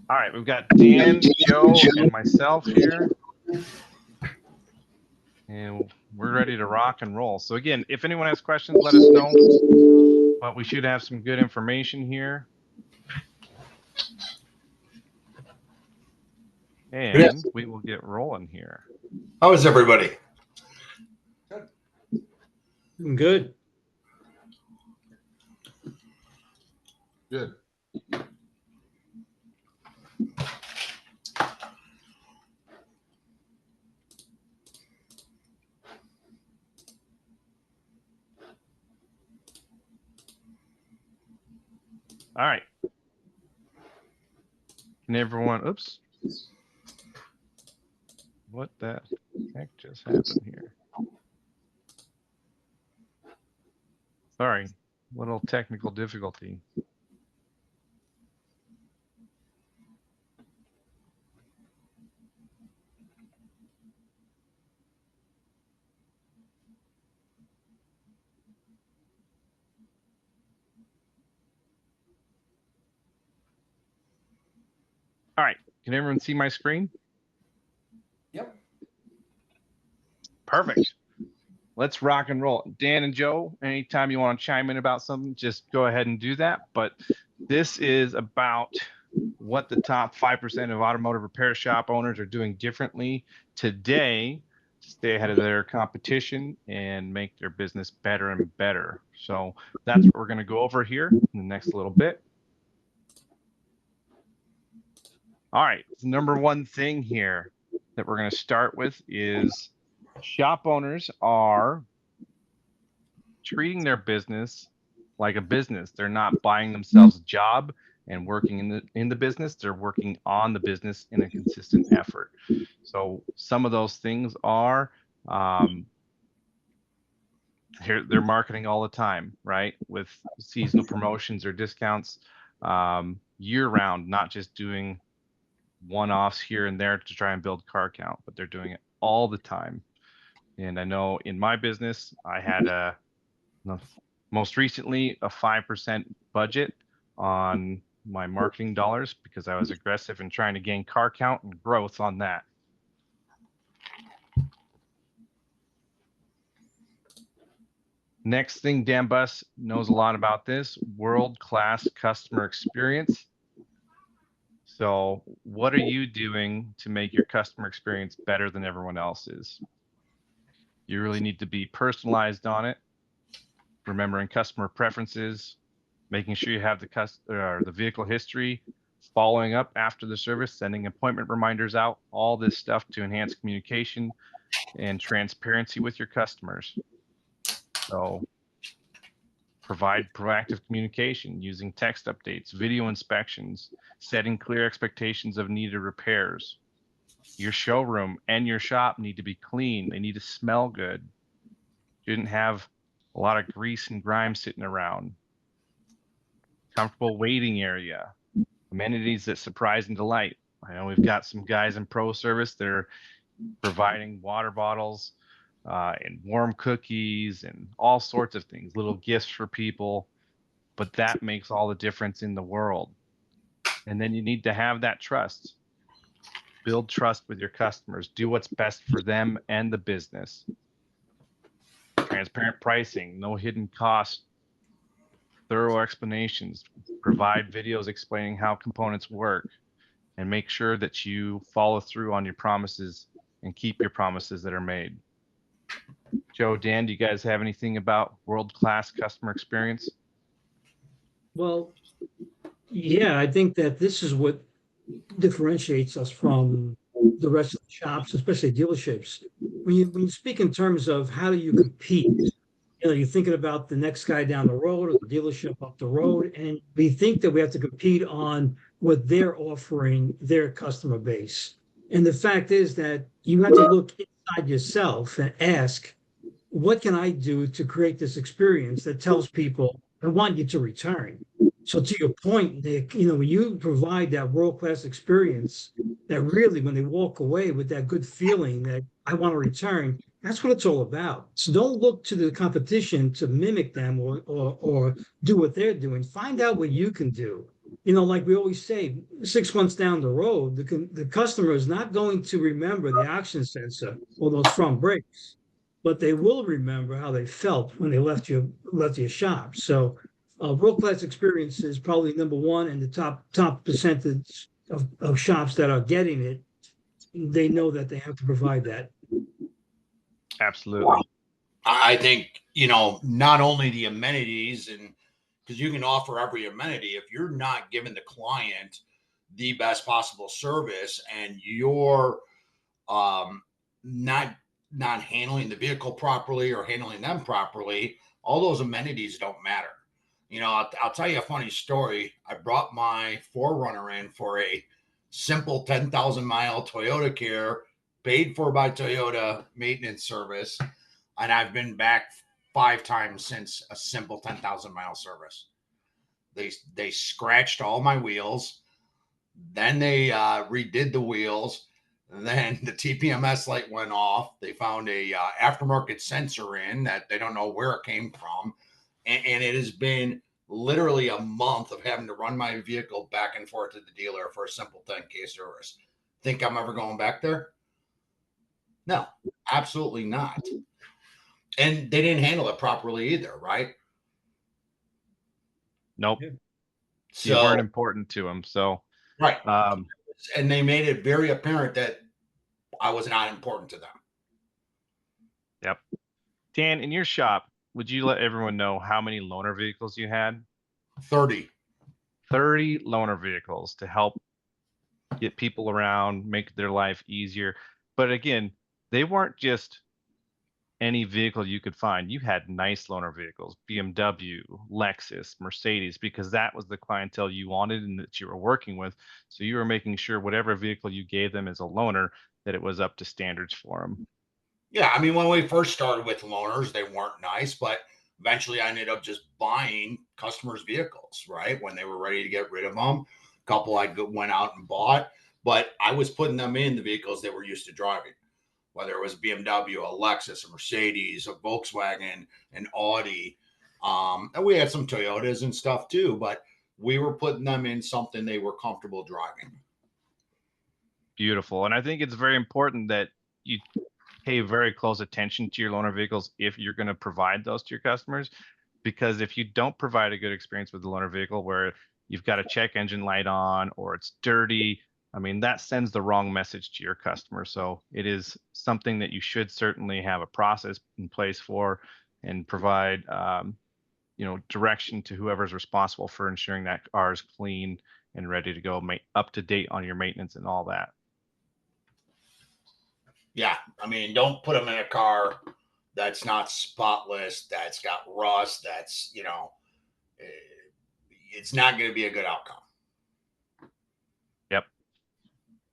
All right, we've got Dan, Joe, and myself here. And we're ready to rock and roll. So again, if anyone has questions, let us know. But we should have some good information here. And we will get rolling here. How is everybody? Good. Good. All right. Can everyone, oops. What the heck just happened here? Sorry, little technical difficulty. All right, can everyone see my screen? Yep. Perfect. Let's rock and roll. Dan and Joe, anytime you want to chime in about something, just go ahead and do that. But this is about what the top 5% of automotive repair shop owners are doing differently today to stay ahead of their competition and make their business better and better. So that's what we're going to go over here in the next little bit. All right, the number one thing here that we're going to start with is shop owners are treating their business like a business. They're not buying themselves a job and working in the business. They're working on the business in a consistent effort. So some of those things are they're marketing all the time, right? With seasonal promotions or discounts year round, not just doing one-offs here and there to try and build car count, but they're doing it all the time. And I know in my business, I had most recently a 5% budget on my marketing dollars because I was aggressive in trying to gain car count and growth on that. Next thing, Dan Buss knows a lot about this, world-class customer experience. So what are you doing to make your customer experience better than everyone else's? You really need to be personalized on it, remembering customer preferences, making sure you have the vehicle history, following up after the service, sending appointment reminders out, all this stuff to enhance communication and transparency with your customers. So provide proactive communication using text updates, video inspections, setting clear expectations of needed repairs. Your showroom and your shop need to be clean. They need to smell good. Shouldn't have a lot of grease and grime sitting around. Comfortable waiting area. Amenities that surprise and delight. I know we've got some guys in pro service that are providing water bottles and warm cookies and all sorts of things, little gifts for people, but that makes all the difference in the world. And then you need to have that trust. Build trust with your customers. Do what's best for them and the business. Transparent pricing, no hidden costs, thorough explanations, provide videos explaining how components work, and make sure that you follow through on your promises and keep your promises that are made. Joe, Dan, do you guys have anything about world-class customer experience? Well, yeah, I think that this is what differentiates us from the rest of the shops, especially dealerships. When you speak in terms of how do you compete, you're thinking about the next guy down the road or the dealership up the road, and we think that we have to compete on what they're offering their customer base. And the fact is that you have to look inside yourself and ask, what can I do to create this experience that tells people I want you to return? So to your point, Nick, when you provide that world-class experience, that really when they walk away with that good feeling that I want to return, that's what it's all about. So don't look to the competition to mimic them or do what they're doing. Find out what you can do like we always say, 6 months down the road, the customer is not going to remember the oxygen sensor or those front brakes, but they will remember how they felt when they left your shop. So, world-class experience is probably number one, and the top percentage of shops that are getting it, they know that they have to provide that. Absolutely. I think, not only the amenities, and because you can offer every amenity, if you're not giving the client the best possible service and you're not handling the vehicle properly or handling them properly, all those amenities don't matter. I'll tell you a funny story. I brought my 4Runner in for a simple 10,000 mile Toyota Care, paid for by Toyota maintenance service, and I've been back 5 times since a simple 10,000 mile service. They scratched all my wheels, then they redid the wheels. Then the TPMS light went off. They found a aftermarket sensor in that they don't know where it came from, and it has been literally a month of having to run my vehicle back and forth to the dealer for a simple 10K service. Think I'm ever going back there? No, absolutely not. And they didn't handle it properly either, right? Nope. So You weren't important to them. So, right. And they made it very apparent that I was not important to them. Yep. Dan, in your shop, would you let everyone know how many loaner vehicles you had? 30. 30 loaner vehicles to help get people around, make their life easier. But again, they weren't just any vehicle you could find. You had nice loaner vehicles, BMW, Lexus, Mercedes, because that was the clientele you wanted and that you were working with. So you were making sure whatever vehicle you gave them as a loaner, that it was up to standards for them. Yeah, I mean, when we first started with loaners, they weren't nice, but eventually I ended up just buying customers' vehicles, right? When they were ready to get rid of them. A couple went out and bought, but I was putting them in the vehicles they were used to driving, whether it was BMW, a Lexus, a Mercedes, a Volkswagen, an Audi. And we had some Toyotas and stuff too, but we were putting them in something they were comfortable driving. Beautiful. And I think it's very important that you pay very close attention to your loaner vehicles if you're going to provide those to your customers. Because if you don't provide a good experience with the loaner vehicle where you've got a check engine light on or it's dirty, I mean, that sends the wrong message to your customer. So it is something that you should certainly have a process in place for and provide, direction to whoever's responsible for ensuring that car is clean and ready to go, up to date on your maintenance and all that. Yeah, I mean, don't put them in a car that's not spotless, that's got rust, that's, it's not going to be a good outcome. Yep.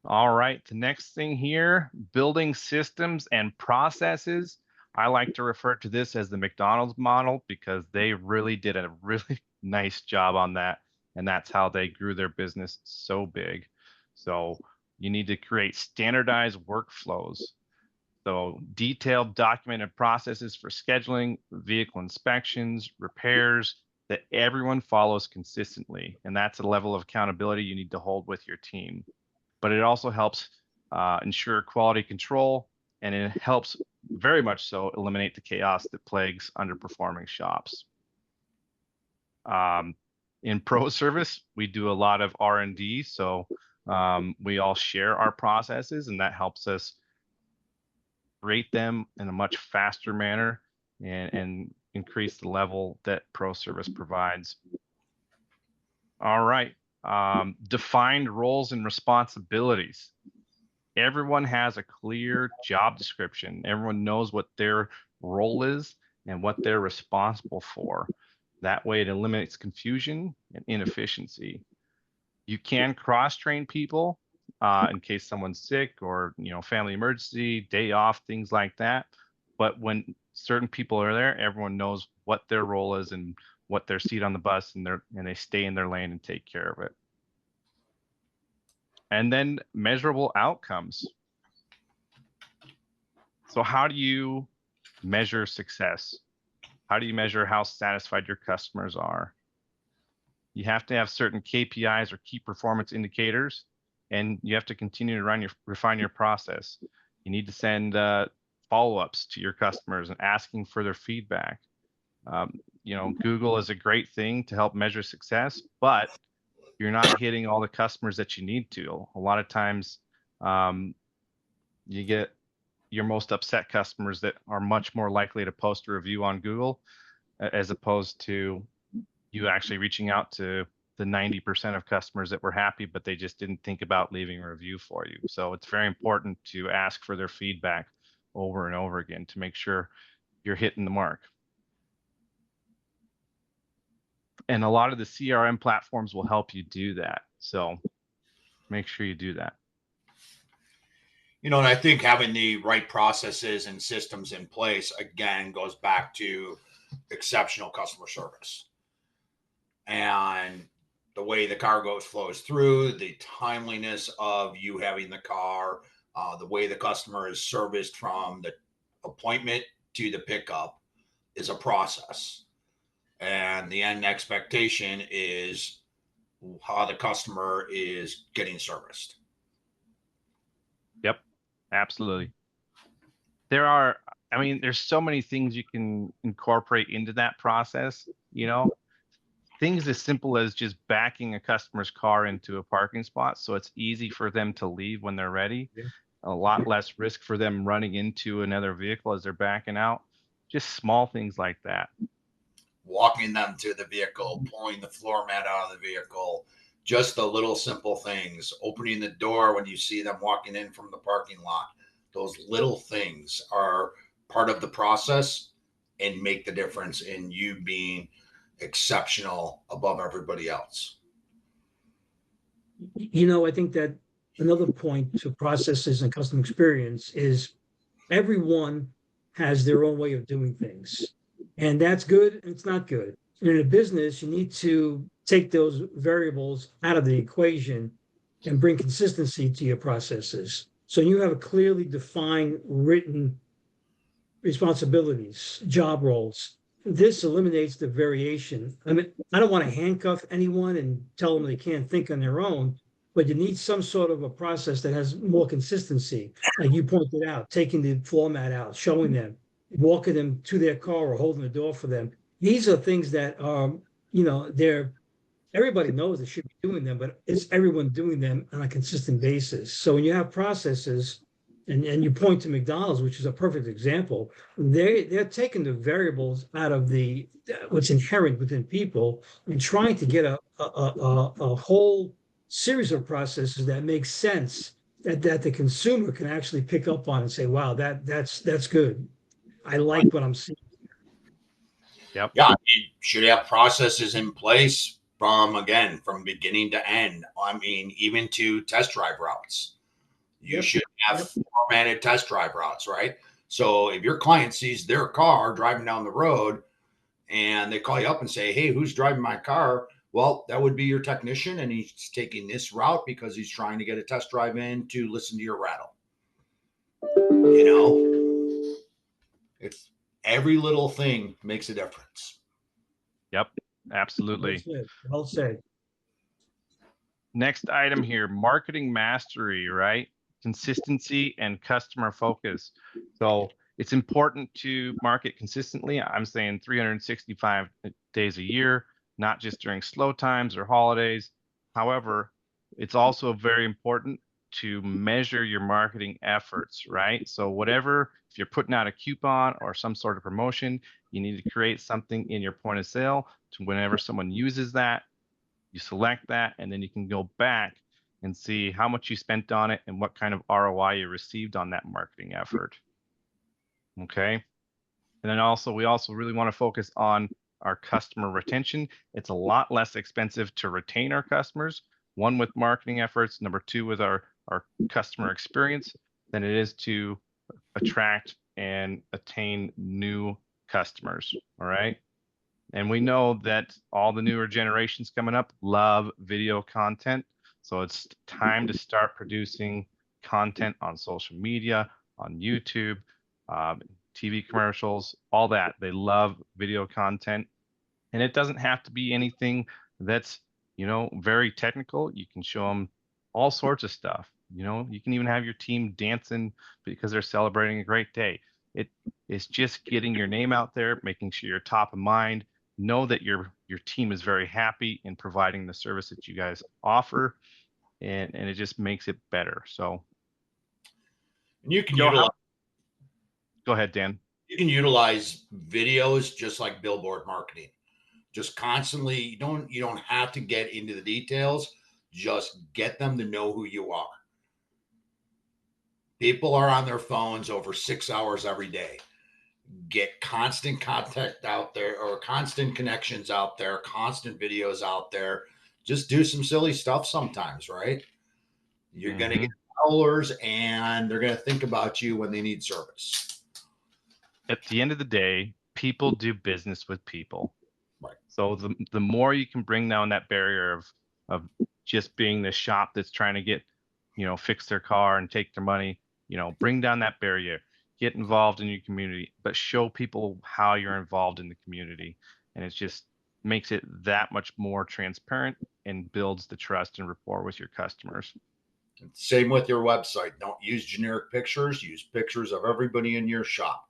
All right. The next thing here, building systems and processes. I like to refer to this as the McDonald's model because they really did a really nice job on that. And that's how they grew their business so big. So you need to create standardized workflows. So detailed documented processes for scheduling, vehicle inspections, repairs that everyone follows consistently. And that's a level of accountability you need to hold with your team. But it also helps ensure quality control, and it helps very much so eliminate the chaos that plagues underperforming shops. In pro service, we do a lot of R&D, so we all share our processes, and that helps us rate them in a much faster manner and increase the level that pro service provides. All right. Defined roles and responsibilities. Everyone has a clear job description. Everyone knows what their role is and what they're responsible for. That way it eliminates confusion and inefficiency. You can cross-train people in case someone's sick or, family emergency, day off, things like that. But when certain people are there, everyone knows what their role is and what their seat on the bus, and they stay in their lane and take care of it. And then measurable outcomes. So how do you measure success? How do you measure how satisfied your customers are? You have to have certain KPIs or key performance indicators, and you have to continue to refine your process. You need to send follow-ups to your customers and asking for their feedback. Google is a great thing to help measure success, but you're not hitting all the customers that you need to. A lot of times, you get your most upset customers that are much more likely to post a review on Google, as opposed to you actually reaching out to the 90% of customers that were happy, but they just didn't think about leaving a review for you. So it's very important to ask for their feedback over and over again to make sure you're hitting the mark. And a lot of the CRM platforms will help you do that. So make sure you do that. And I think having the right processes and systems in place, again, goes back to exceptional customer service. And the way the cargo flows through, the timeliness of you having the car, the way the customer is serviced from the appointment to the pickup is a process. And the end expectation is how the customer is getting serviced. Yep, absolutely. There's so many things you can incorporate into that process, things as simple as just backing a customer's car into a parking spot so it's easy for them to leave when they're ready. Yeah. A lot less risk for them running into another vehicle as they're backing out. Just small things like that. Walking them to the vehicle, pulling the floor mat out of the vehicle, just the little simple things, opening the door when you see them walking in from the parking lot. Those little things are part of the process and make the difference in you being exceptional above everybody else. I think that another point to processes and customer experience is everyone has their own way of doing things. And that's good and it's not good. And in a business, you need to take those variables out of the equation and bring consistency to your processes. So you have a clearly defined written responsibilities, job roles. This eliminates the variation. I mean, I don't want to handcuff anyone and tell them they can't think on their own, but you need some sort of a process that has more consistency. Like you pointed out, taking the floor mat out, showing them, walking them to their car or holding the door for them. These are things that everybody knows they should be doing them, but is everyone doing them on a consistent basis? So when you have processes, and you point to McDonald's, which is a perfect example, they're taking the variables out of what's inherent within people and trying to get a whole series of processes that make sense that the consumer can actually pick up on and say, wow, that's good. I like what I'm seeing. Yep. Yeah, you should have processes in place from beginning to end. I mean, even to test drive routes. You should have formatted test drive routes, right? So if your client sees their car driving down the road and they call you up and say, hey, who's driving my car? Well, that would be your technician, and he's taking this route because he's trying to get a test drive in to listen to your rattle. It's every little thing makes a difference. Yep, absolutely. Well said. Next item here, marketing mastery, right? Consistency and customer focus. So it's important to market consistently. I'm saying 365 days a year, not just during slow times or holidays. However, it's also very important to measure your marketing efforts, right? So if you're putting out a coupon or some sort of promotion, you need to create something in your point of sale to whenever someone uses that, you select that, and then you can go back and see how much you spent on it and what kind of ROI you received on that marketing effort. Okay. And then we also really want to focus on our customer retention. It's a lot less expensive to retain our customers, one with marketing efforts, number two with our customer experience, than it is to attract and attain new customers. All right. And we know that all the newer generations coming up love video content. So it's time to start producing content on social media, on YouTube, TV commercials, all that. They love video content. And it doesn't have to be anything that's very technical. You can show them all sorts of stuff. You can even have your team dancing because they're celebrating a great day. It's just getting your name out there, making sure you're top of mind. Know that your team is very happy in providing the service that you guys offer, and it just makes it better. So, And you can Joe, utilize go ahead, Dan. videos just like billboard marketing. Just constantly, you don't have to get into the details. Just get them to know who you are. People are on their phones over 6 hours every day. Get constant contact out there, or constant connections out there, constant videos out there. Just do some silly stuff sometimes, right? You're going to get followers, and they're going to think about you when they need service. At the end of the day, people do business with people. Right. So the more you can bring down that barrier of just being the shop that's trying to get, fix their car and take their money, bring down that barrier, get involved in your community, but show people how you're involved in the community. And it just makes it that much more transparent and builds the trust and rapport with your customers. Same with your website. Don't use generic pictures. Use pictures of everybody in your shop.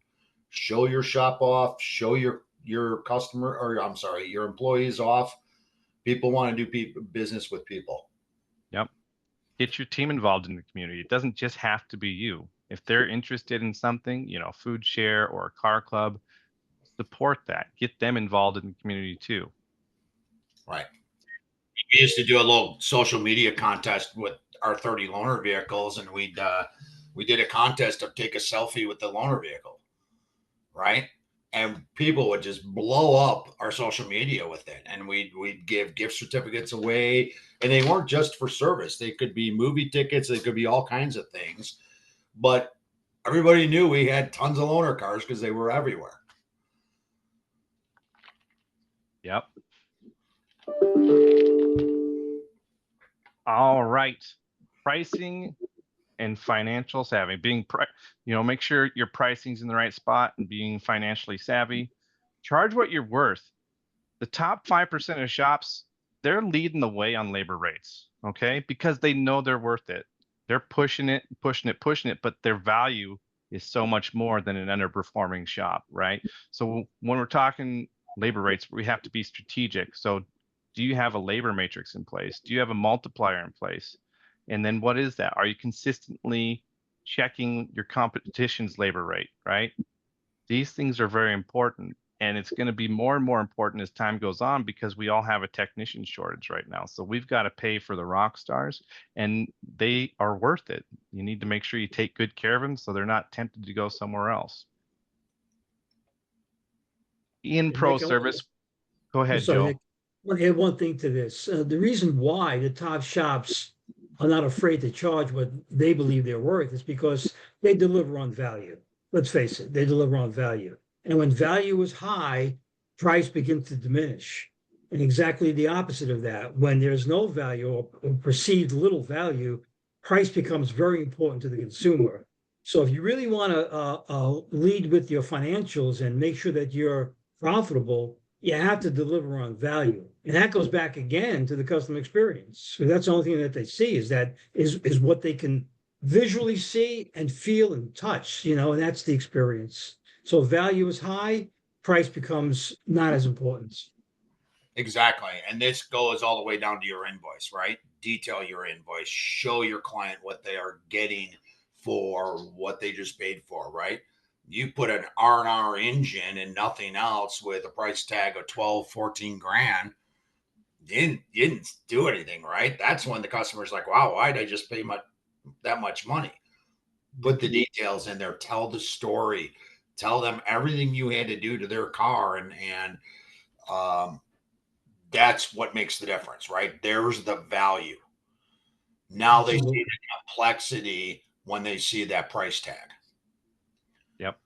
Show your shop off. Show your customer, or I'm sorry, your employees off. People want to do business with people. Yep. Get your team involved in the community. It doesn't just have to be you. If they're interested in something, food share or a car club, support that. Get them involved in the community too. Right. We used to do a little social media contest with our 30 loaner vehicles, and we did a contest of take a selfie with the loaner vehicle, right? And people would just blow up our social media with it, and we'd give gift certificates away, and they weren't just for service. They could be movie tickets, they could be all kinds of things, but everybody knew we had tons of loaner cars because they were everywhere. Yep. All right. Pricing and financial savvy. Make sure your pricing's in the right spot and being financially savvy. Charge what you're worth. The top 5% of shops, they're leading the way on labor rates, okay? Because they know they're worth it. They're pushing it, but their value is so much more than an underperforming shop, right? So when we're talking labor rates, we have to be strategic. So do you have a labor matrix in place? Do you have a multiplier in place? And then what is that? Are you consistently checking your competition's labor rate, right? These things are very important. And it's going to be more and more important as time goes on because we all have a technician shortage right now. So we've got to pay for the rock stars, and they are worth it. You need to make sure you take good care of them so they're not tempted to go somewhere else. In pro service, go ahead, Joe. I want to add one thing to this. The reason why the top shops are not afraid to charge what they believe they're worth is because they deliver on value. Let's face it, they deliver on value. And when value is high, price begins to diminish. And exactly the opposite of that. When there's no value or perceived little value, price becomes very important to the consumer. So if you really want to lead with your financials and make sure that you're profitable, you have to deliver on value. And that goes back again to the customer experience. So that's the only thing that they see is what they can visually see and feel and touch, and that's the experience. So value is high, price becomes not as important. Exactly. And this goes all the way down to your invoice, right? Detail your invoice, show your client what they are getting for what they just paid for, right? You put an R&R engine and nothing else with a price tag of 12, 14 grand, you didn't do anything, right? That's when the customer's like, wow, why'd I just pay that much money? Put the details in there, tell the story, tell them everything you had to do to their car, and that's what makes the difference, right? There's the value. Now they see the complexity when they see that price tag. Yep.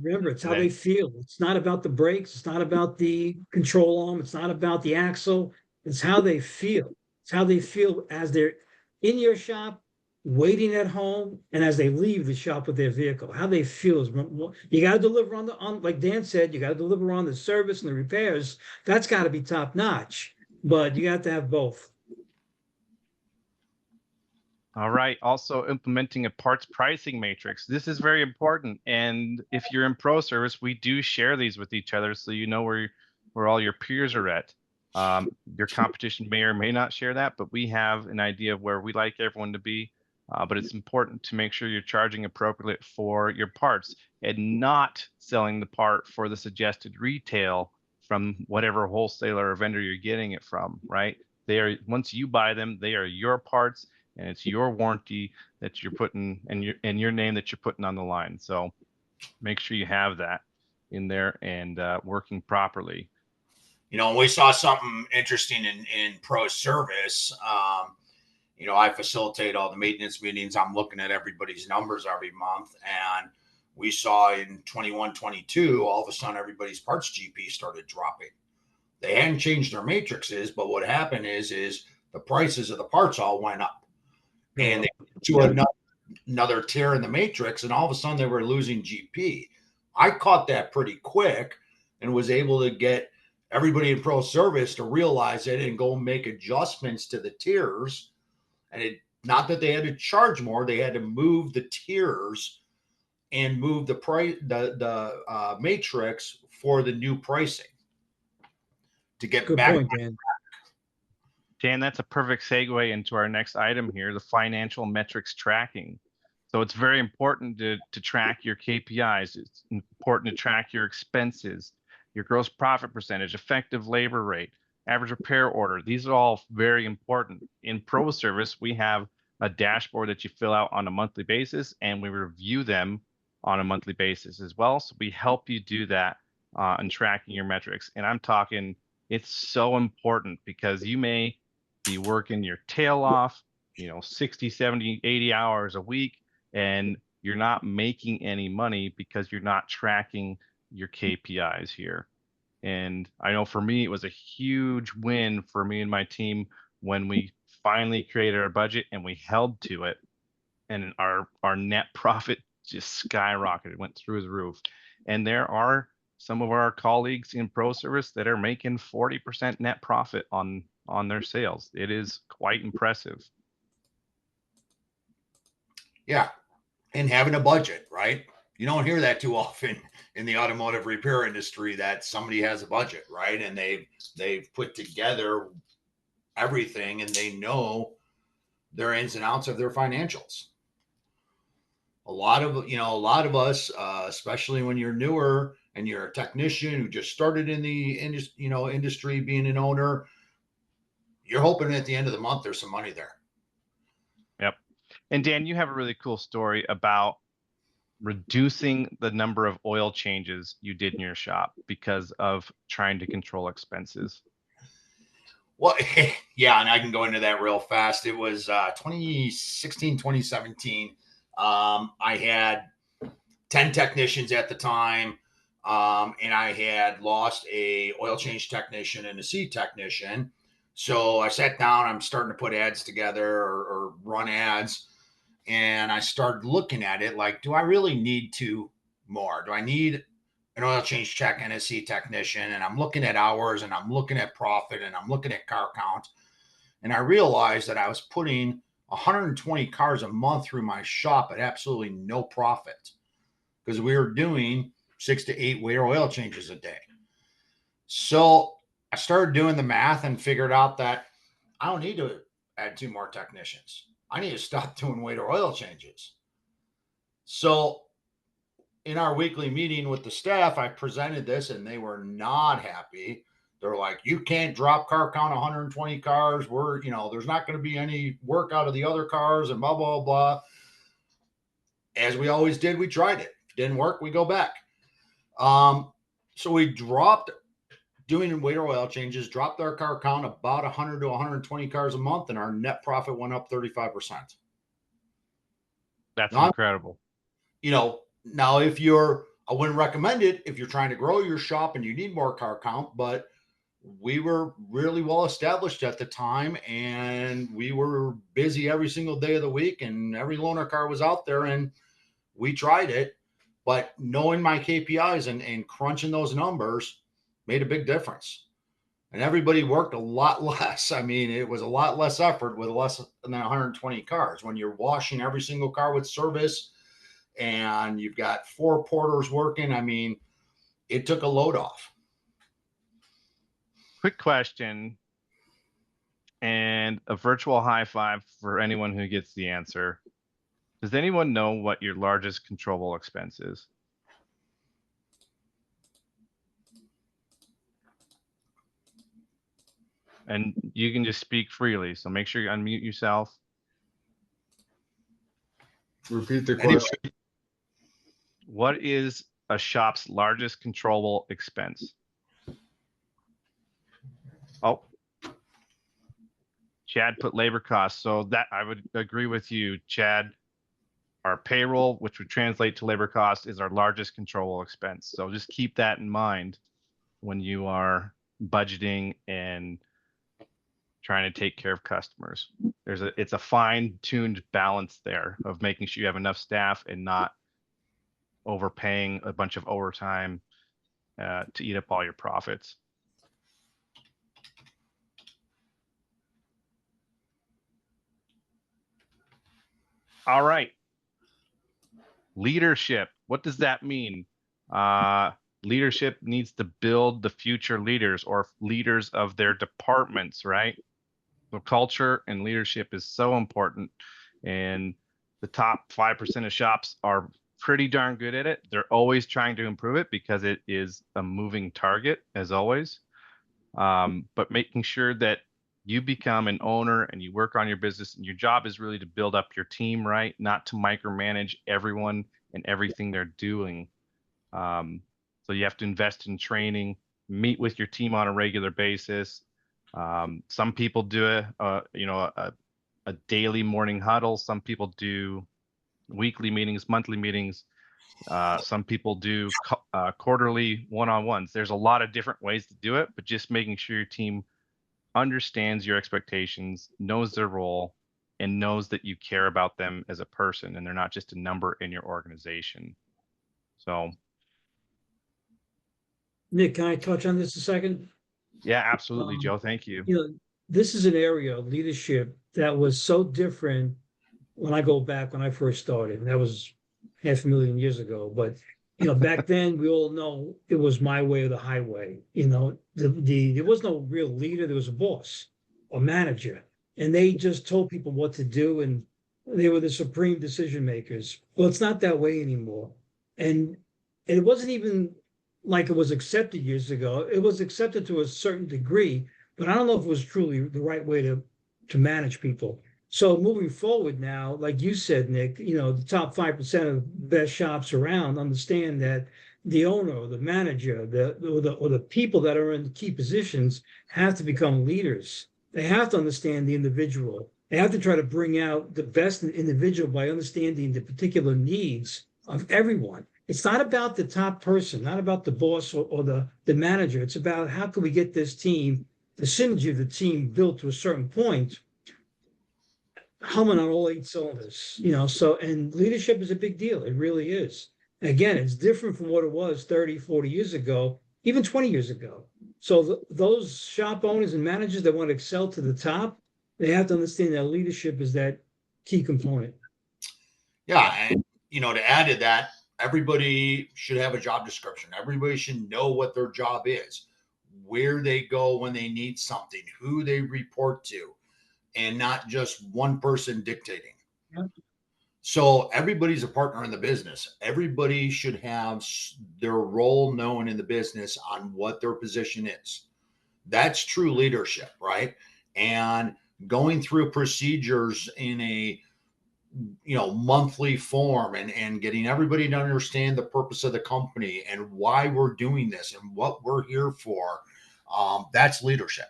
Remember, it's how they feel. It's not about the brakes. It's not about the control arm. It's not about the axle. It's how they feel. It's how they feel as they're in your shop, waiting at home, and as they leave the shop with their vehicle. How they feel is you got to deliver on like Dan said, you got to deliver on the service and the repairs. That's got to be top notch. but you got to have both. All right. Also implementing a parts pricing matrix. This is very important. And if you're in pro service, we do share these with each other so you know where all your peers are at. Your competition may or may not share that, but we have an idea of where we like everyone to be. But it's important to make sure you're charging appropriately for your parts and not selling the part for the suggested retail from whatever wholesaler or vendor you're getting it from, right? They are, once you buy them, they are your parts and it's your warranty that you're putting and your name that you're putting on the line. So make sure you have that in there and working properly. You know, we saw something interesting in pro service. You know, I facilitate all the maintenance meetings. I'm looking at everybody's numbers every month. And we saw in 21, 22, all of a sudden everybody's parts GP started dropping. They hadn't changed their matrices, but what happened is the prices of the parts all went up. And they went to another tier in the matrix, and all of a sudden they were losing GP. I caught that pretty quick and was able to get everybody in pro service to realize it and go make adjustments to the tiers. And it, not that they had to charge more, they had to move the tiers and move the price, the matrix for the new pricing to get Good back. point, Dan. Dan, that's a perfect segue into our next item here, the financial metrics tracking. So it's very important to track your KPIs. It's important to track your expenses, your gross profit percentage, effective labor rate, average repair order. These are all very important. In pro service, we have a dashboard that you fill out on a monthly basis, and we review them on a monthly basis as well. So we help you do that in tracking your metrics. And I'm talking, it's so important because you may be working your tail off, 60, 70, 80 hours a week, and you're not making any money because you're not tracking your KPIs here. And I know for me, it was a huge win for me and my team when we finally created our budget and we held to it. And our net profit just skyrocketed, went through the roof. And there are some of our colleagues in pro service that are making 40% net profit on their sales. It is quite impressive. Yeah. And having a budget, right? You don't hear that too often in the automotive repair industry that somebody has a budget, right? And they've put together everything and they know their ins and outs of their financials. A lot of us, especially when you're newer and you're a technician who just started in the industry, being an owner, you're hoping at the end of the month there's some money there. Yep. And Dan, you have a really cool story about reducing the number of oil changes you did in your shop because of trying to control expenses. Well, yeah, and I can go into that real fast. It was 2016, 2017. I had 10 technicians at the time, and I had lost a oil change technician and a seat technician. So I sat down, I'm starting to put ads together or run ads. And I started looking at it like, do I really need two more? Do I need an oil change tech and a seat technician? And I'm looking at hours and I'm looking at profit and I'm looking at car count. And I realized that I was putting 120 cars a month through my shop at absolutely no profit because we were doing 6 to 8 Wader oil changes a day. So I started doing the math and figured out that I don't need to add 2 more technicians. I need to stop doing Wader oil changes. So in our weekly meeting with the staff, I presented this and they were not happy. They're like, you can't drop car count 120 cars. There's not going to be any work out of the other cars and blah, blah, blah. As we always did, we tried it. If it didn't work, we go back. So we dropped doing Wader oil changes, dropped our car count about 100 to 120 cars a month, and our net profit went up 35%. That's incredible. Now I wouldn't recommend it if you're trying to grow your shop and you need more car count, but we were really well established at the time and we were busy every single day of the week and every loaner car was out there and we tried it. But knowing my KPIs and crunching those numbers made a big difference. and everybody worked a lot less. I mean, it was a lot less effort with less than 120 cars. When you're washing every single car with service and you've got 4 porters working, I mean, it took a load off. Quick question and a virtual high five for anyone who gets the answer. Does anyone know what your largest controllable expense is? And you can just speak freely, so make sure you unmute yourself. Repeat the question. What is a shop's largest controllable expense? Oh, Chad put labor costs. So that I would agree with you, Chad. Our payroll, which would translate to labor cost, is our largest controllable expense. So just keep that in mind when you are budgeting and trying to take care of customers. It's a fine-tuned balance there of making sure you have enough staff and not overpaying a bunch of overtime to eat up all your profits. All right. Leadership. What does that mean? Leadership needs to build the future leaders or leaders of their departments, right? So culture and leadership is so important. And the top 5% of shops are pretty darn good at it. They're always trying to improve it because it is a moving target, as always. But making sure that you become an owner and you work on your business, and your job is really to build up your team, right? Not to micromanage everyone and everything they're doing. So you have to invest in training, meet with your team on a regular basis. Some people do a daily morning huddle. Some people do weekly meetings, monthly meetings. Some people do quarterly one-on-ones. There's a lot of different ways to do it, but just making sure your team understands your expectations, knows their role, and knows that you care about them as a person and they're not just a number in your organization. So, Nick, can I touch on this a second? yeah, absolutely, Joe. Thank you. You know, this is an area of leadership that was so different when I go back when I first started. And that was 500,000 years ago. But back then we all know it was my way or the highway. There was no real leader. There was a boss or manager, and they just told people what to do, and they were the supreme decision makers. Well, it's not that way anymore, and it wasn't even like it was accepted years ago. It was accepted to a certain degree, but I don't know if it was truly the right way to manage people. So moving forward now, like you said, Nick, the top 5% of the best shops around understand that the owner or the manager, or the people that are in key positions have to become leaders. They have to understand the individual. They have to try to bring out the best in the individual by understanding the particular needs of everyone. It's not about the top person, not about the boss or the manager. It's about how can we get this team, the synergy of the team built to a certain point, humming on all 8 cylinders, so, and leadership is a big deal. It really is. Again, it's different from what it was 30, 40 years ago, even 20 years ago. So those shop owners and managers that want to excel to the top, they have to understand that leadership is that key component. Yeah. And, to add to that, everybody should have a job description. Everybody should know what their job is, where they go when they need something, who they report to, and not just one person dictating. Yep. So everybody's a partner in the business. Everybody should have their role known in the business on what their position is. That's true leadership, right? And going through procedures in a monthly form and getting everybody to understand the purpose of the company and why we're doing this and what we're here for. That's leadership.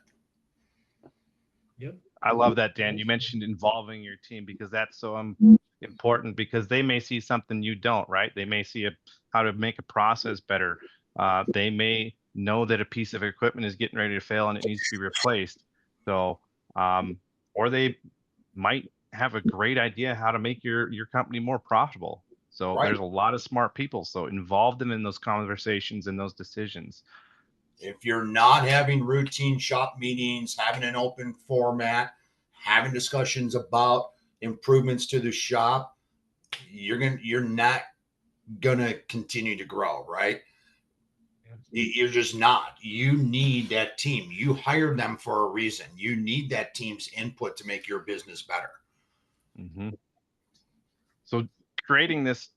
Yep. I love that, Dan. You mentioned involving your team because that's so important, because they may see something you don't, right? They may see how to make a process better. They may know that a piece of equipment is getting ready to fail and it needs to be replaced. So, or they might have a great idea how to make your company more profitable. So Right. There's a lot of smart people. So involve them in those conversations and those decisions. If you're not having routine shop meetings, having an open format, having discussions about improvements to the shop, you're not gonna continue to grow, right? You're just not. You need that team. You hired them for a reason. You need that team's input to make your business better. Mm-hmm. So creating this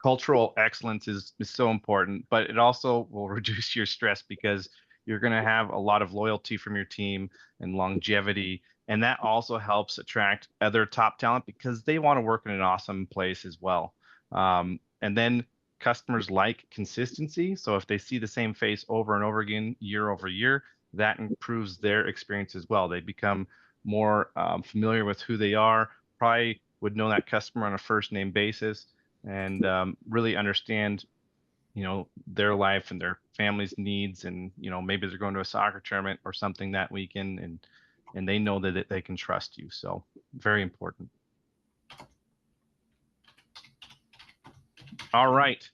cultural excellence is so important, but it also will reduce your stress because you're going to have a lot of loyalty from your team and longevity. And that also helps attract other top talent because they want to work in an awesome place as well. And then customers like consistency. So if they see the same face over and over again, year over year, that improves their experience as well. They become more familiar with who they are, probably would know that customer on a first name basis, and really understand, their life and their family's needs. And, maybe they're going to a soccer tournament or something that weekend, and they know that they can trust you. So very important. All right.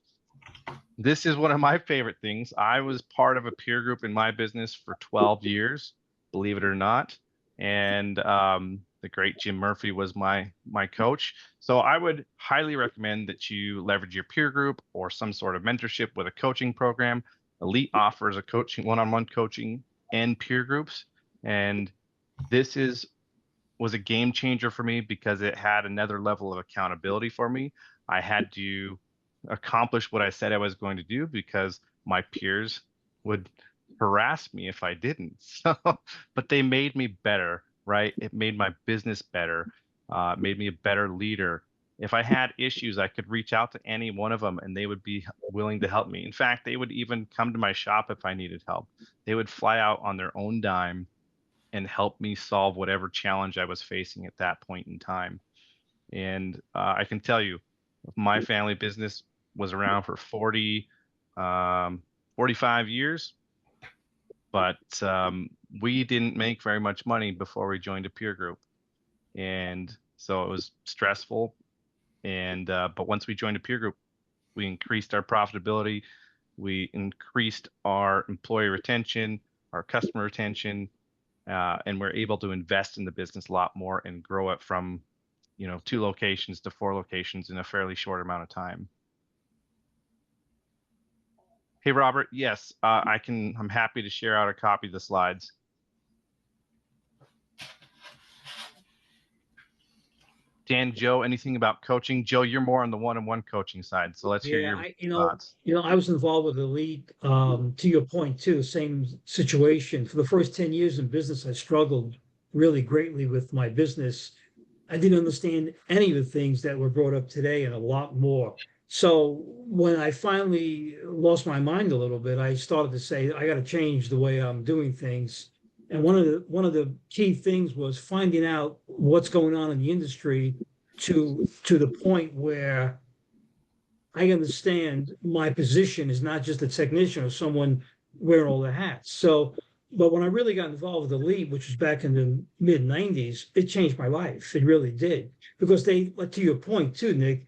This is one of my favorite things. I was part of a peer group in my business for 12 years, believe it or not. And the great Jim Murphy was my coach. So I would highly recommend that you leverage your peer group or some sort of mentorship with a coaching program. Elite offers a coaching, one-on-one coaching and peer groups. And this was a game changer for me because it had another level of accountability for me. I had to accomplish what I said I was going to do because my peers would harass me if I didn't. So, but they made me better, right? It made my business better. It made me a better leader. If I had issues, I could reach out to any one of them and they would be willing to help me. In fact, they would even come to my shop if I needed help. They would fly out on their own dime and help me solve whatever challenge I was facing at that point in time. And I can tell you, my family business was around for 45 years, but we didn't make very much money before we joined a peer group. And so it was stressful. And but once we joined a peer group, we increased our profitability, we increased our employee retention, our customer retention, and we're able to invest in the business a lot more and grow it from 2 locations to 4 locations in a fairly short amount of time. Hey, Robert. Yes, I'm happy to share out a copy of the slides. Dan, Joe, anything about coaching? Joe, you're more on the one-on-one coaching side, so let's hear your thoughts. I was involved with Elite. To your point too, same situation. For the first 10 years in business, I struggled really greatly with my business. I didn't understand any of the things that were brought up today and a lot more. So when I finally lost my mind a little bit, I started to say, I got to change the way I'm doing things. And one of the key things was finding out what's going on in the industry to the point where I understand my position is not just a technician or someone wearing all the hats. So, but when I really got involved with Elite, which was back in the mid 90s, it changed my life. It really did. Because they, like to your point too, Nick,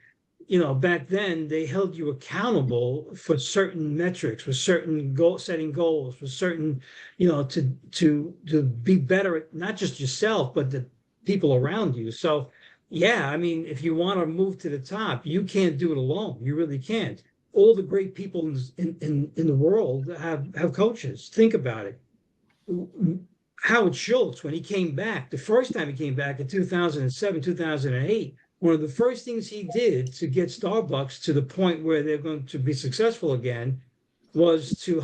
back then they held you accountable for certain metrics, for certain setting goals, for certain, to be better at not just yourself, but the people around you. So yeah, I mean, if you want to move to the top, you can't do it alone. You really can't. All the great people in the world have coaches. Think about it. Howard Schultz, when he came back, the first time he came back in 2007, 2008, one of the first things he did to get Starbucks to the point where they're going to be successful again was to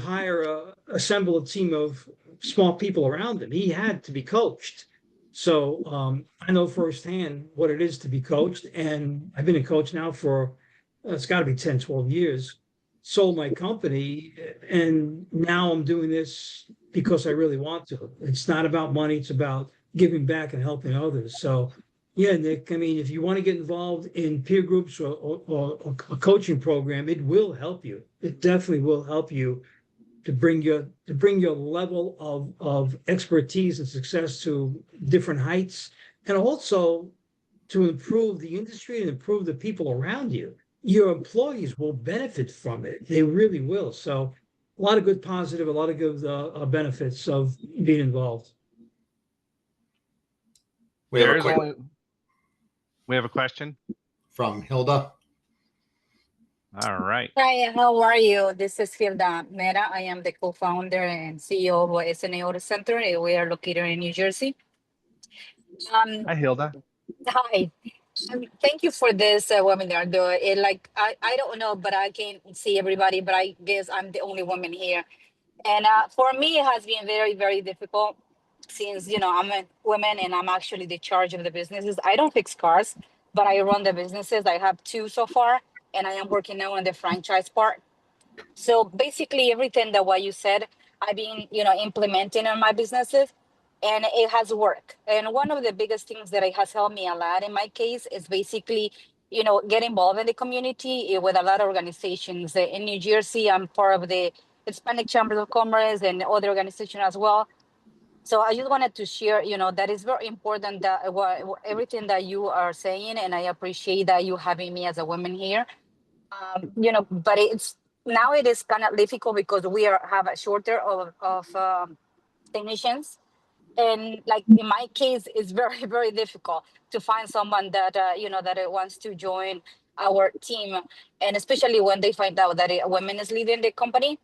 assemble a team of smart people around him. He had to be coached. So I know firsthand what it is to be coached. And I've been a coach now for, it's got to be 10, 12 years. Sold my company. And now I'm doing this because I really want to. It's not about money. It's about giving back and helping others. So yeah, Nick, I mean, if you want to get involved in peer groups or a coaching program, it will help you. It definitely will help you to bring your level of expertise and success to different heights, and also to improve the industry and improve the people around you. Your employees will benefit from it. They really will. So lot of good positive, a lot of good benefits of being involved. We have There a is quick only we have a question. from Hilda. All right. Hi, how are you? This is Hilda Mera. I am the co-founder and CEO of SNA Auto Center. We are located in New Jersey. Hi, Hilda. Hi. Thank you for this webinar. Though I don't know, but I can see everybody. But I guess I'm the only woman here, and for me, it has been very, very difficult since I'm a woman and I'm actually the charge of the businesses. I don't fix cars, but I run the businesses. I have two so far, and I am working now on the franchise part. So basically, everything that what you said, I've been, implementing in my businesses, and it has worked. And one of the biggest things that it has helped me a lot in my case is basically, get involved in the community with a lot of organizations. In New Jersey, I'm part of the Hispanic Chamber of Commerce and other organizations as well. So I just wanted to share, that is very important that everything that you are saying, and I appreciate that you having me as a woman here. But it is kind of difficult because have a shorter of technicians, and like in my case, it's very very difficult to find someone that wants to join our team, and especially when they find out that a woman is leading the company.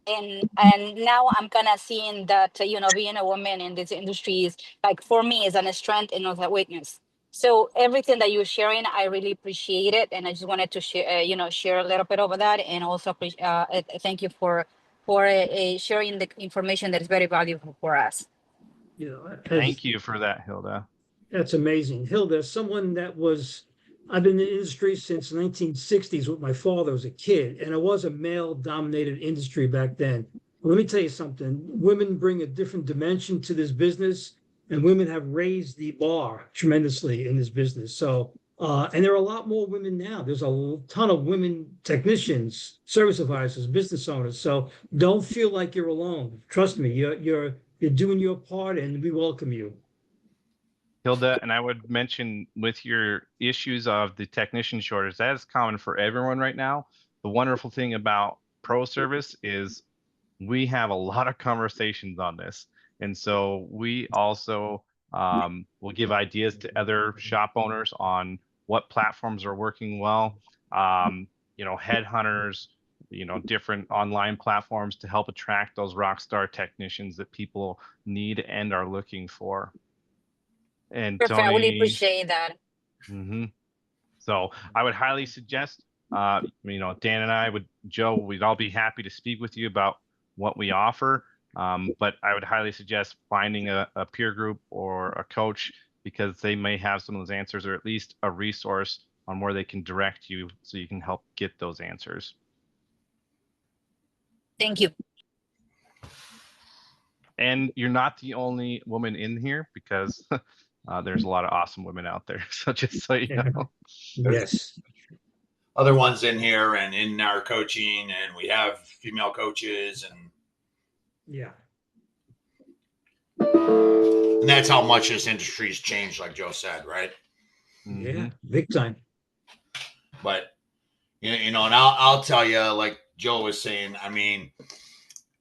And now I'm kind of seeing that being a woman in this industry is like, for me, is a strength and not a weakness. So everything that you're sharing, I really appreciate it, and I just wanted to share share a little bit of that, and also thank you for sharing the information that is very valuable for us. Thank you for that, Hilda. That's amazing. Hilda, someone I've been in the industry since the 1960s with my father as a kid, and it was a male-dominated industry back then. Let me tell you something. Women bring a different dimension to this business, and women have raised the bar tremendously in this business. So, and there are a lot more women now. There's a ton of women technicians, service advisors, business owners. So don't feel like you're alone. Trust me, you're doing your part, and we welcome you. Hilda, and I would mention with your issues of the technician shortage, that is common for everyone right now. The wonderful thing about Pro Service is we have a lot of conversations on this. And so we also will give ideas to other shop owners on what platforms are working well, headhunters, different online platforms to help attract those rock star technicians that people need and are looking for. And Perfect. I really Tony, appreciate that. So I would highly suggest, Dan and I Joe, we'd all be happy to speak with you about what we offer. But I would highly suggest finding a peer group or a coach, because they may have some of those answers, or at least a resource on where they can direct you so you can help get those answers. Thank you. And you're not the only woman in here, because there's a lot of awesome women out there. So just so you know. Yes. Other ones in here and in our coaching, and we have female coaches, and yeah. And that's how much this industry's changed, like Joe said, right? Yeah, big time. But and I'll tell you, like Joe was saying, I mean,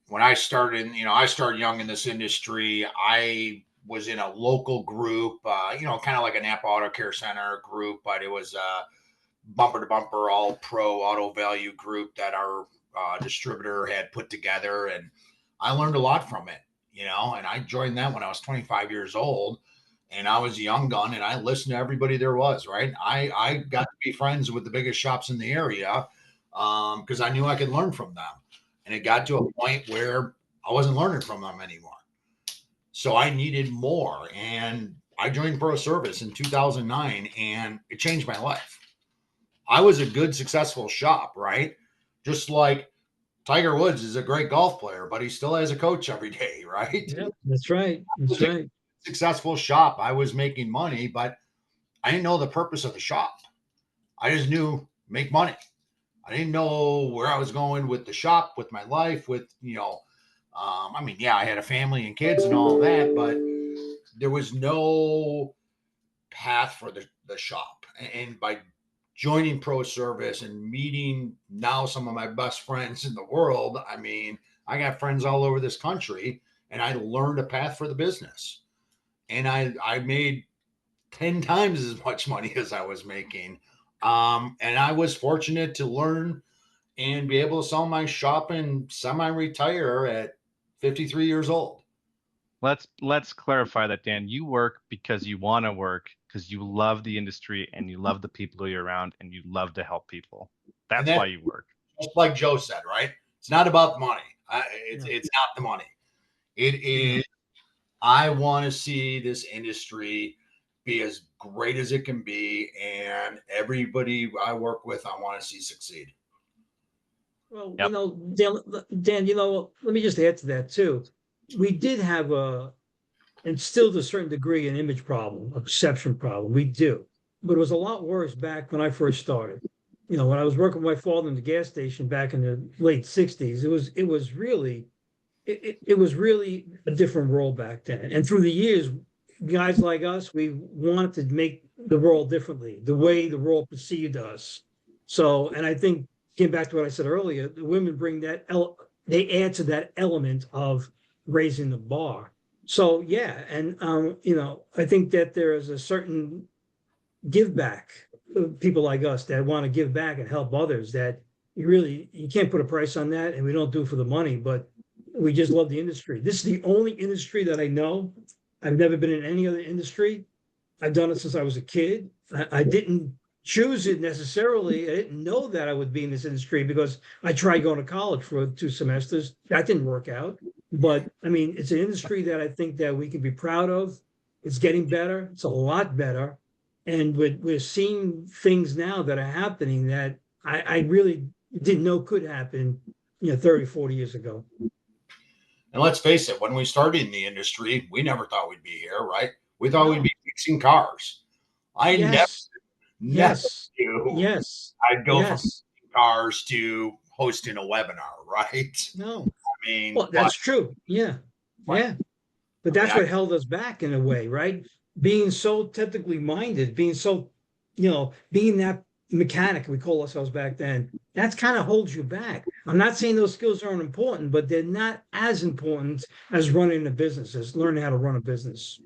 when I started, I started young in this industry. I was in a local group, kind of like a Napa Auto Care Center group, but it was a bumper to bumper, all pro auto value group that our distributor had put together. And I learned a lot from it, and I joined that when I was 25 years old, and I was a young gun, and I listened to everybody there was, right? I got to be friends with the biggest shops in the area because I knew I could learn from them. And it got to a point where I wasn't learning from them anymore. So I needed more. And I joined Pro Service in 2009, and it changed my life. I was a good, successful shop, right? Just like Tiger Woods is a great golf player, but he still has a coach every day, right? Yeah, that's right. That's right. Successful shop. I was making money, but I didn't know the purpose of the shop. I just knew make money. I didn't know where I was going with the shop, with my life, with, I had a family and kids and all that, but there was no path for the shop. And by joining pro service and meeting now some of my best friends in the world. I mean, I got friends all over this country, and I learned a path for the business. And I made 10 times as much money as I was making. And I was fortunate to learn and be able to sell my shop and semi-retire at 53 years old. Let's clarify that, Dan. You work because you want to work, because you love the industry and you love the people you're around and you love to help people. That's why you work. Just like Joe said, right? It's not about the money. It's not the money. It is. I want to see this industry be as great as it can be, and everybody I work with, I want to see succeed. Well, Yep. Dan, let me just add to that too. We did have and still to a certain degree, an image problem, a perception problem. We do, but it was a lot worse back when I first started. When I was working with my father in the gas station back in the late '60s, it was really a different world back then. And through the years, guys like us, we wanted to make the world differently, the way the world perceived us. So, and I think, getting back to what I said earlier, the women bring they add to that element of raising the bar. So yeah, and I think that there is a certain give back, people like us that want to give back and help others, that you can't put a price on that, and we don't do it for the money, but we just love the industry. This is the only industry that I know. I've never been in any other industry. I've done it since I was a kid. I didn't choose it necessarily. I didn't know that I would be in this industry because I tried going to college for 2 semesters. That didn't work out. But I mean, it's an industry that I think that we can be proud of. It's getting better. It's a lot better. And we're seeing things now that are happening that I really didn't know could happen, 30, 40 years ago. And let's face it, when we started in the industry, we never thought we'd be here, right? We thought we'd be fixing cars. I never knew I'd go from fixing cars to hosting a webinar, right? No. I mean, well, that's true. Yeah. Yeah. But that's what held us back in a way, right? Being so technically minded, being so, being that mechanic we call ourselves back then, that's kind of holds you back. I'm not saying those skills aren't important, but they're not as important as running a business, as learning how to run a business.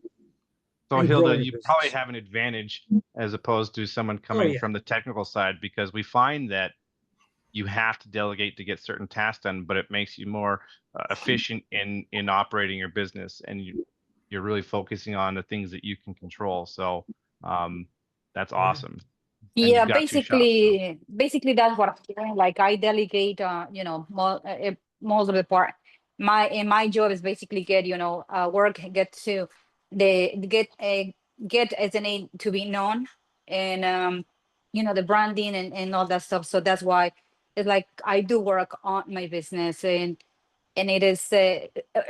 So Hilda, you probably have an advantage as opposed to someone coming from the technical side, because we find that you have to delegate to get certain tasks done, but it makes you more efficient in operating your business, and you're really focusing on the things that you can control. So that's awesome. Yeah, basically that's what I'm doing. Like, I delegate, most of the part. My job is basically get, work, get to get SNA to be known, and the branding and all that stuff. So that's why it's like I do work on my business, and it is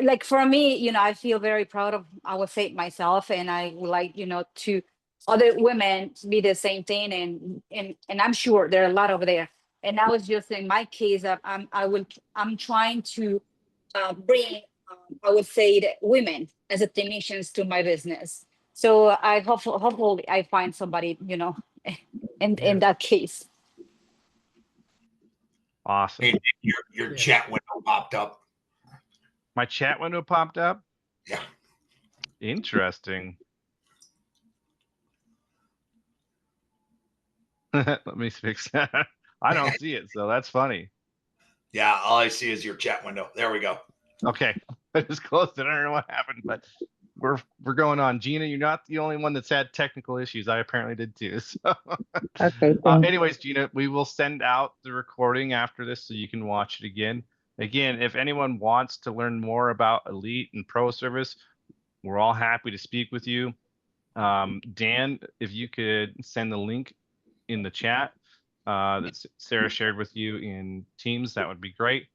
like, for me, I feel very proud of, I would say, myself, and I would like, to other women be the same thing, and I'm sure there are a lot over there. And I was just, in my case, I'm trying to bring, I would say, the women as a technicians to my business. So I hopefully I find somebody, in that case. Awesome. Hey, your chat window popped up. My chat window popped up? Yeah. Interesting. Let me fix that. I don't see it, so that's funny. Yeah, all I see is your chat window. There we go. Okay, I just closed it. I don't know what happened, but we're going on. Gina, you're not the only one that's had technical issues. I apparently did too. So. Okay. Anyways, Gina, we will send out the recording after this so you can watch it again. Again, if anyone wants to learn more about Elite and Pro Service, we're all happy to speak with you. Dan, if you could send the link in the chat that Sarah shared with you in Teams, that would be great.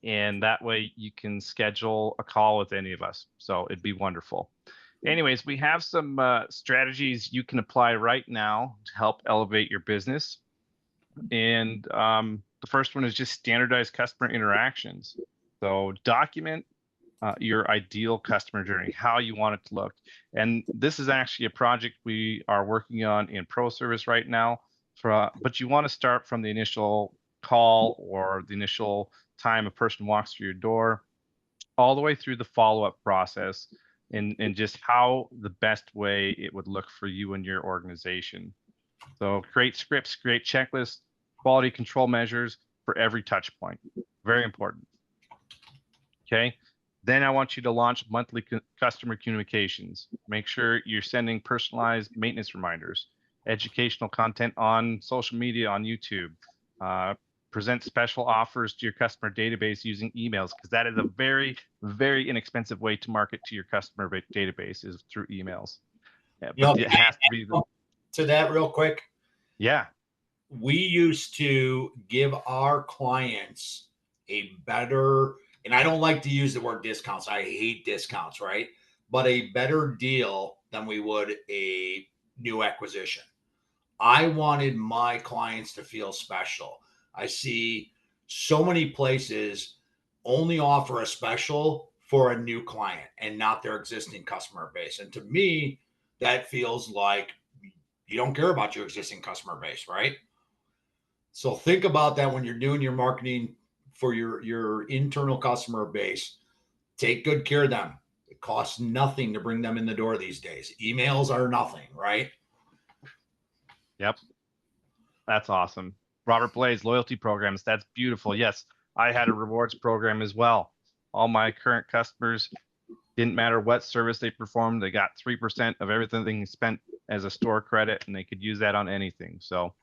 And that way you can schedule a call with any of us. So it'd be wonderful. Anyways, we have some strategies you can apply right now to help elevate your business. And the first one is just standardize customer interactions. So document your ideal customer journey, how you want it to look. And this is actually a project we are working on in Pro Service right now. but you want to start from the initial call or the initial time a person walks through your door, all the way through the follow-up process, and just how the best way it would look for you and your organization. So create scripts, create checklists, quality control measures for every touch point. Very important. Okay. Then I want you to launch monthly customer communications. Make sure you're sending personalized maintenance reminders, educational content on social media, on YouTube. Present special offers to your customer database using emails, because that is a very, very inexpensive way to market to your customer database, is through emails. Yeah, but it has to be to that real quick. Yeah. We used to give our clients a better, and I don't like to use the word discounts. I hate discounts, right? But a better deal than we would a new acquisition. I wanted my clients to feel special. I see so many places only offer a special for a new client and not their existing customer base. And to me, that feels like you don't care about your existing customer base, right? So think about that when you're doing your marketing for your internal customer base. Take good care of them. It costs nothing to bring them in the door these days. Emails are nothing, right? Yep. That's awesome. Robert Blaze, loyalty programs. That's beautiful. Yes, I had a rewards program as well. All my current customers, didn't matter what service they performed, they got 3% of everything they spent as a store credit, and they could use that on anything. So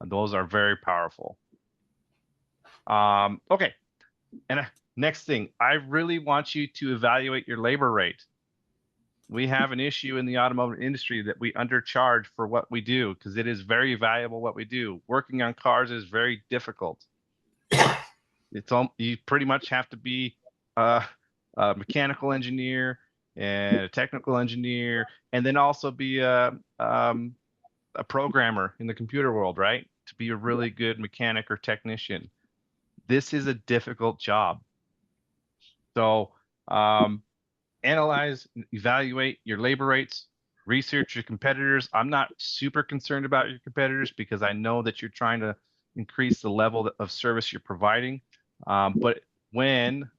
those are very powerful. Okay. And next thing, I really want you to evaluate your labor rate. We have an issue in the automotive industry that we undercharge for what we do, because it is very valuable what we do. Working on cars is very difficult. You pretty much have to be a mechanical engineer and a technical engineer, and then also be a programmer in the computer world, right? To be a really good mechanic or technician. This is a difficult job. So analyze, evaluate your labor rates, research your competitors. I'm not super concerned about your competitors because I know that you're trying to increase the level of service you're providing. But when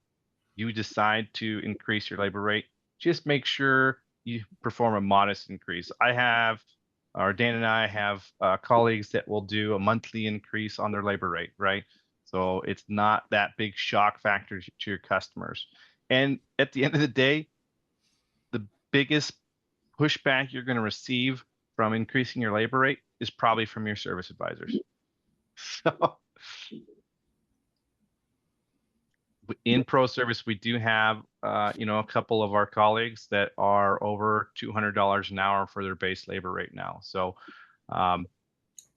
you decide to increase your labor rate, just make sure you perform a modest increase. Dan and I have colleagues that will do a monthly increase on their labor rate, right? So it's not that big shock factor to your customers. And at the end of the day, the biggest pushback you're going to receive from increasing your labor rate is probably from your service advisors. So in pro service, we do have, a couple of our colleagues that are over $200 an hour for their base labor rate now. So, and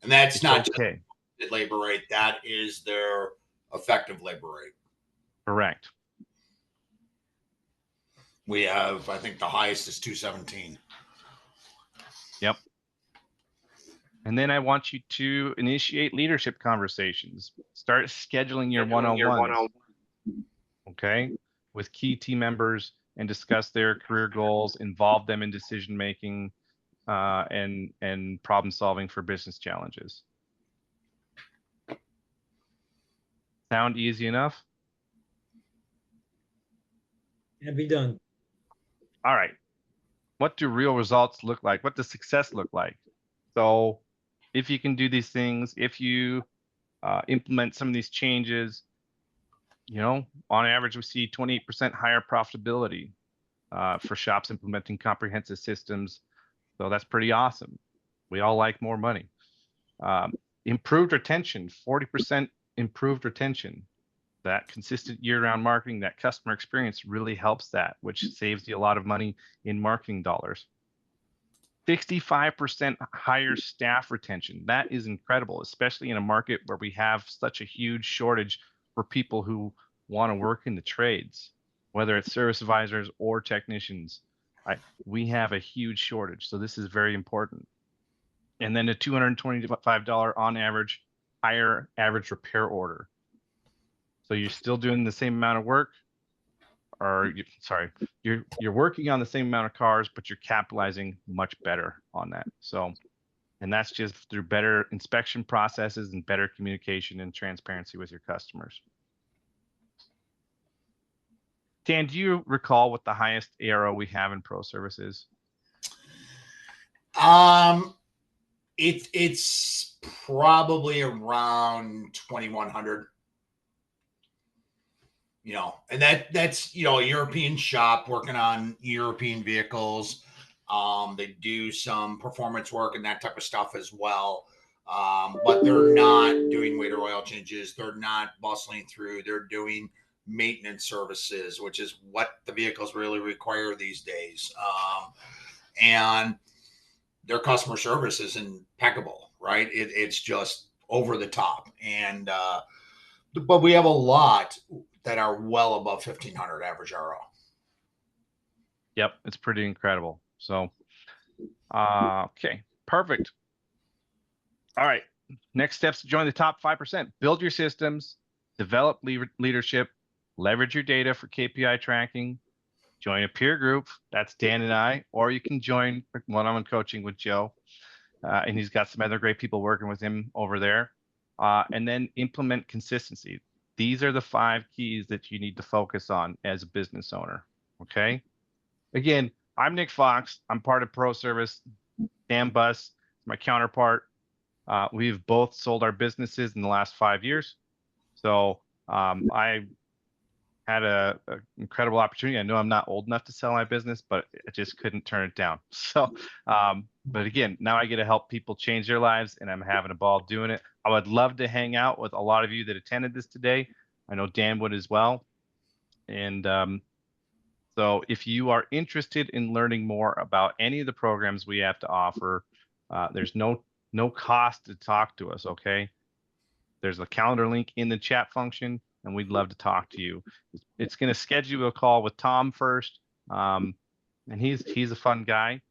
that's not okay. Just labor rate. That is their effective labor rate. Correct. We have, I think the highest is 217. Yep. And then I want you to initiate leadership conversations. Start scheduling your one-on-ones. Okay, with key team members, and discuss their career goals, involve them in decision making, and problem solving for business challenges. Sound easy enough? Can be done. All right. What do real results look like? What does success look like? So if you can do these things, if you implement some of these changes, on average, we see 28% higher profitability for shops implementing comprehensive systems. So that's pretty awesome. We all like more money. Improved retention, 40% improved retention. That consistent year-round marketing, that customer experience really helps that, which saves you a lot of money in marketing dollars. 65% higher staff retention. That is incredible, especially in a market where we have such a huge shortage for people who want to work in the trades, whether it's service advisors or technicians. We have a huge shortage, so this is very important. And then a $225 on average higher average repair order. So you're still doing the same amount of work, or you're working on the same amount of cars, but you're capitalizing much better on that. So And that's just through better inspection processes and better communication and transparency with your customers. Dan, do you recall what the highest ARO we have in pro services? It's probably around 2,100. You know, and that's, you know, a European shop working on European vehicles. They do some performance work and that type of stuff as well. But they're not doing weight or oil changes. They're not bustling through. They're doing maintenance services, which is what the vehicles really require these days. And their customer service is impeccable, right? It's just over the top. And, but we have a lot that are well above 1,500 average RO. Yep, it's pretty incredible. So, okay, perfect. All right, next steps to join the top 5%. Build your systems, develop leadership, leverage your data for KPI tracking, join a peer group. That's Dan and I, or you can join one-on-one coaching with Joe. And he's got some other great people working with him over there. And then implement consistency. These are the 5 keys that you need to focus on as a business owner. Okay. Again, I'm Nick Fox. I'm part of Pro Service. Dan Buss, my counterpart. We've both sold our businesses in the last 5 years. So I had a incredible opportunity. I know I'm not old enough to sell my business, but I just couldn't turn it down. So, but again, now I get to help people change their lives, and I'm having a ball doing it. I would love to hang out with a lot of you that attended this today. I know Dan would as well. And so if you are interested in learning more about any of the programs we have to offer, there's no cost to talk to us, okay? There's a calendar link in the chat function, and we'd love to talk to you. It's going to schedule a call with Tom first, and he's a fun guy,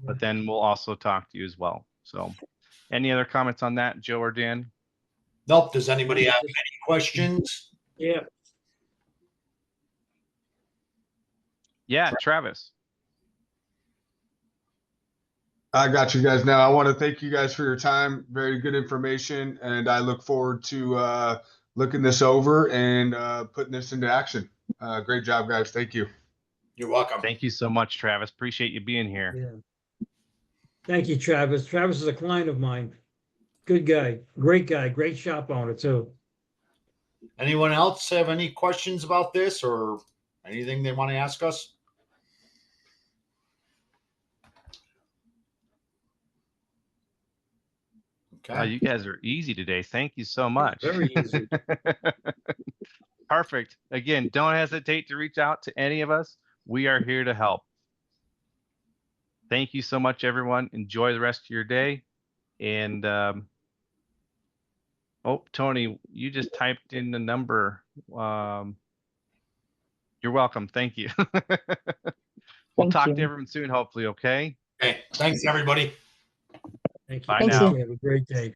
but then we'll also talk to you as well. So any other comments on that, Joe or Dan? Nope. Does anybody have any questions? Yeah. Yeah, Travis. I got you guys now. I want to thank you guys for your time. Very good information, and I look forward to looking this over and putting this into action. Great job, guys. Thank you. You're welcome. Thank you so much, Travis. Appreciate you being here. Yeah. Thank you, Travis. Travis is a client of mine. Good guy, great shop owner too. Anyone else have any questions about this or anything they want to ask us? Okay. Oh, you guys are easy today. Thank you so much. Very easy. Perfect. Again, don't hesitate to reach out to any of us. We are here to help. Thank you so much, everyone. Enjoy the rest of your day. And oh, Tony, you just typed in the number. You're welcome. Thank you. We'll talk to everyone soon, hopefully. Okay. Okay. Thanks, everybody. Thank you. Bye Thank now. you. Have a great day.